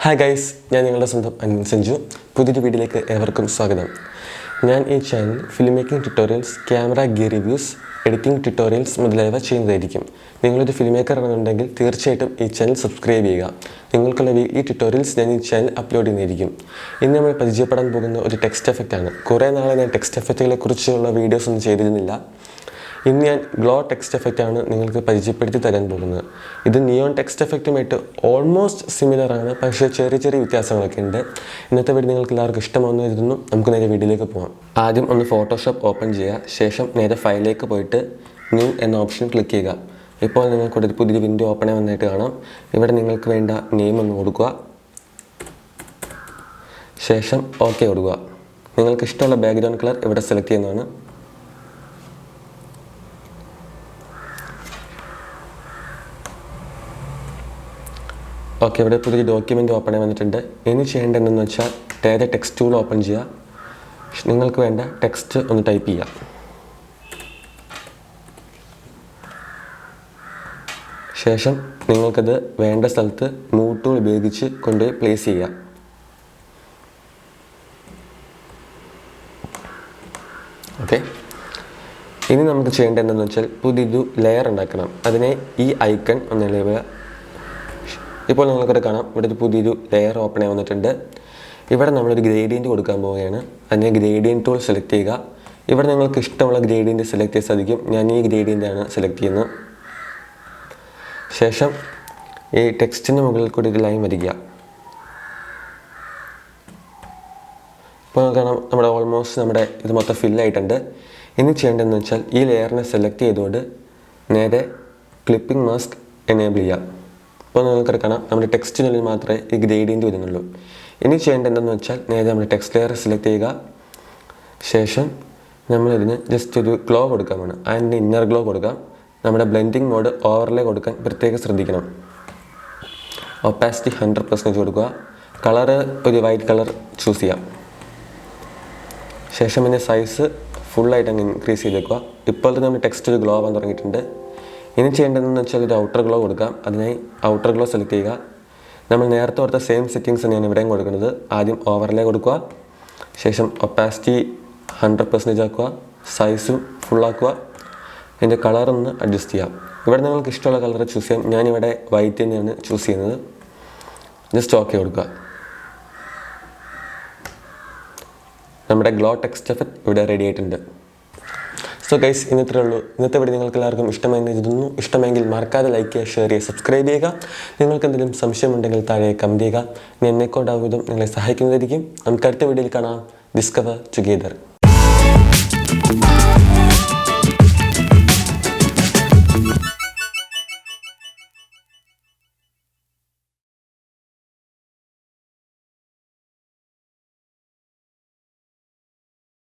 Hi guys, ഞാൻ നിങ്ങളുടെ സ്വന്തം അനിൽ സഞ്ജു. പുതിയൊരു വീഡിയോയിലേക്ക് ഏവർക്കും സ്വാഗതം. ഞാൻ ഈ channel film making tutorials, camera gear reviews, editing tutorials മുതലായവ ചെയ്യുന്നതായിരിക്കും. നിങ്ങളൊരു ഫിലിം മേക്കർ ആണെന്നുണ്ടെങ്കിൽ തീർച്ചയായിട്ടും ഈ ചാനൽ സബ്സ്ക്രൈബ് ചെയ്യുക. നിങ്ങൾക്കുള്ള ഈ ട്യൂട്ടോറിയൽസ് ഞാൻ ഈ ചാനൽ അപ്ലോഡ് ചെയ്യുന്നതായിരിക്കും. ഇന്ന് നമ്മൾ പരിചയപ്പെടാൻ പോകുന്ന ഒരു ടെക്സ്റ്റ് എഫക്റ്റാണ്. കുറേ നാളെ ഞാൻ ടെക്സ്റ്റ് എഫക്റ്റുകളെ കുറിച്ചുള്ള വീഡിയോസ് ഒന്നും ചെയ്തിരുന്നില്ല. ഇന്ന് ഞാൻ ഗ്ലോ ടെക്സ്റ്റ് എഫക്റ്റാണ് നിങ്ങൾക്ക് പരിചയപ്പെടുത്തി തരാൻ പോകുന്നത്. ഇത് നിയോൺ ടെക്സ്റ്റ് എഫക്റ്റുമായിട്ട് ഓൾമോസ്റ്റ് സിമിലറാണ്, പക്ഷേ ചെറിയ ചെറിയ വ്യത്യാസങ്ങളൊക്കെ ഉണ്ട്. ഇന്നത്തെ വീഡിയോ നിങ്ങൾക്ക് എല്ലാവർക്കും ഇഷ്ടമാണെന്ന് കരുതുന്നു. നമുക്ക് നേരെ വീഡിയോയിലേക്ക് പോകാം. ആദ്യം ഒന്ന് ഫോട്ടോഷോപ്പ് ഓപ്പൺ ചെയ്യുക. ശേഷം നേരെ ഫയലിലേക്ക് പോയിട്ട് ന്യൂ എന്ന ഓപ്ഷൻ ക്ലിക്ക് ചെയ്യുക. ഇപ്പോൾ നിങ്ങൾക്കൊരു പുതിയൊരു വിൻഡോ ഓപ്പൺ ആയി വന്നിട്ട് കാണാം. ഇവിടെ നിങ്ങൾക്ക് വേണ്ട നെയിം ഒന്ന് കൊടുക്കുക. ശേഷം ഓക്കെ കൊടുക്കുക. നിങ്ങൾക്ക് ഇഷ്ടമുള്ള ബാക്ക്ഗ്രൗണ്ട് കളർ ഇവിടെ സെലക്ട് ചെയ്യുന്നതാണ്. ഓക്കെ, ഇവിടെ പുതിയൊരു ഡോക്യുമെൻ്റ് ഓപ്പൺ ആയി വന്നിട്ടുണ്ട്. ഇനി ചെയ്യേണ്ടതെന്ന് വെച്ചാൽ നേരെ ടെക്സ്റ്റ് ടൂൾ ഓപ്പൺ ചെയ്യുക. നിങ്ങൾക്ക് വേണ്ട ടെക്സ്റ്റ് ഒന്ന് ടൈപ്പ് ചെയ്യുക. ശേഷം നിങ്ങൾക്കത് വേണ്ട സ്ഥലത്ത് മൂവ് ടൂൾ ഉപയോഗിച്ച് കൊണ്ടുപോയി പ്ലേസ് ചെയ്യുക. ഓക്കെ, ഇനി നമുക്ക് ചെയ്യേണ്ടതെന്ന് വെച്ചാൽ പുതിയൊരു ലെയർ ഉണ്ടാക്കണം. അതിനെ ഈ ഐക്കൺ ഒന്ന് എഴുതുക. ഇപ്പോൾ നിങ്ങൾക്കത് കാണാം, ഇവിടെ ഒരു പുതിയൊരു ലെയർ ഓപ്പൺ ആയി വന്നിട്ടുണ്ട്. ഇവിടെ നമ്മളൊരു ഗ്രേഡിയൻറ്റ് കൊടുക്കാൻ പോവുകയാണ്. അതിനെ ഗ്രേഡിയൻറ്റ് ടൂൾ സെലക്ട് ചെയ്യുക. ഇവിടെ നിങ്ങൾക്ക് ഇഷ്ടമുള്ള ഗ്രേഡിയൻറ്റ് സെലക്ട് ചെയ്യാൻ സാധിക്കും. ഞാൻ ഈ ഗ്രേഡിയൻ്റാണ് സെലക്ട് ചെയ്യുന്നത്. ശേഷം ഈ ടെക്സ്റ്റിന് മുകളിൽ കൂടി ഒരു ലൈൻ വരിക. ഇപ്പോൾ കാണാം, നമ്മുടെ ഓൾമോസ്റ്റ് ഇത് മൊത്തം ഫില്ലായിട്ടുണ്ട്. ഇനി ചെയ്യേണ്ടതെന്ന് വെച്ചാൽ ഈ ലെയറിനെ സെലക്ട് ചെയ്തുകൊണ്ട് നേരെ ക്ലിപ്പിംഗ് മാസ്ക് എനേബിൾ ചെയ്യുക. ഇപ്പോൾ നിങ്ങൾക്ക് കാണാം, നമ്മുടെ ടെക്സ്റ്റിനുള്ളിൽ മാത്രമേ ഈ ഗ്രേഡിയൻറ്റ് വരുന്നുള്ളൂ. ഇനി ചെയ്യേണ്ടതെന്ന് വെച്ചാൽ നേരെ നമ്മുടെ ടെക്സ്റ്റ് ലെയർ സെലക്ട് ചെയ്യുക. ശേഷം നമ്മളിതിന് ജസ്റ്റ് ഒരു ഗ്ലോ കൊടുക്കാമാണ്. അതിൻ്റെ ഇന്നർ ഗ്ലോ കൊടുക്കാം. നമ്മുടെ ബ്ലെൻഡിങ് മോഡ് ഓവർലേ കൊടുക്കാൻ പ്രത്യേകം ശ്രദ്ധിക്കണം. ഒപ്പാസിറ്റി 100% കൊടുക്കുക. കളറ് ഒരു വൈറ്റ് കളർ ചൂസ് ചെയ്യാം. ശേഷം ഇതിൻ്റെ സൈസ് ഫുള്ളായിട്ട് അങ്ങ് ഇൻക്രീസ് ചെയ്തേക്കുക. ഇപ്പോഴത്തെ നമ്മുടെ ടെക്സ്റ്റ് ഒരു ഗ്ലോ ആവാൻ തുടങ്ങിയിട്ടുണ്ട്. ഇനി ചെയ്യേണ്ടതെന്ന് വെച്ചാൽ ഒരു ഔട്ടർ ഗ്ലോ കൊടുക്കാം. അതിനായി ഔട്ടർ ഗ്ലോ സെലക്ട് ചെയ്യുക. നമ്മൾ നേരത്തെ കൊടുത്ത സെയിം സെറ്റിങ്സ് തന്നെയാണ് ഇവിടെയും കൊടുക്കുന്നത്. ആദ്യം ഓവർലേ കൊടുക്കുക. ശേഷം ഒപ്പാസിറ്റി 100% ആക്കുക. സൈസും ഫുള്ളാക്കുക. അതിൻ്റെ കളറൊന്ന് അഡ്ജസ്റ്റ് ചെയ്യാം. ഇവിടെ നിങ്ങൾക്ക് ഇഷ്ടമുള്ള കളർ ചൂസ് ചെയ്യാം. ഞാനിവിടെ വൈറ്റ് തന്നെയാണ് ചൂസ് ചെയ്യുന്നത്. ജസ്റ്റ് ഓക്കെ കൊടുക്കുക. നമ്മുടെ ഗ്ലോ ടെക്സ്റ്റ് എഫക്റ്റ് ഇവിടെ റെഡി ആയിട്ടുണ്ട്. സോ ഗൈസ്, ഇന്നത്രേ ഉള്ളൂ. ഇന്നത്തെ വീഡിയോ നിങ്ങൾക്ക് എല്ലാവർക്കും ഇഷ്ടമായി എഴുതുന്നു. ഇഷ്ടമെങ്കിൽ മറക്കാതെ ലൈക്ക് ചെയ്യുക, ഷെയർ ചെയ്യുക, സബ്സ്ക്രൈബ് ചെയ്യുക. നിങ്ങൾക്ക് എന്തെങ്കിലും സംശയമുണ്ടെങ്കിൽ താഴെ കമൻറ്റ് ചെയ്യുക. ഞാൻ എന്നെക്കൊണ്ടാവും വിധം നിങ്ങളെ സഹായിക്കുന്നതായിരിക്കും. നമുക്ക് അടുത്ത വീഡിയോയിൽ കാണാം. Discover together.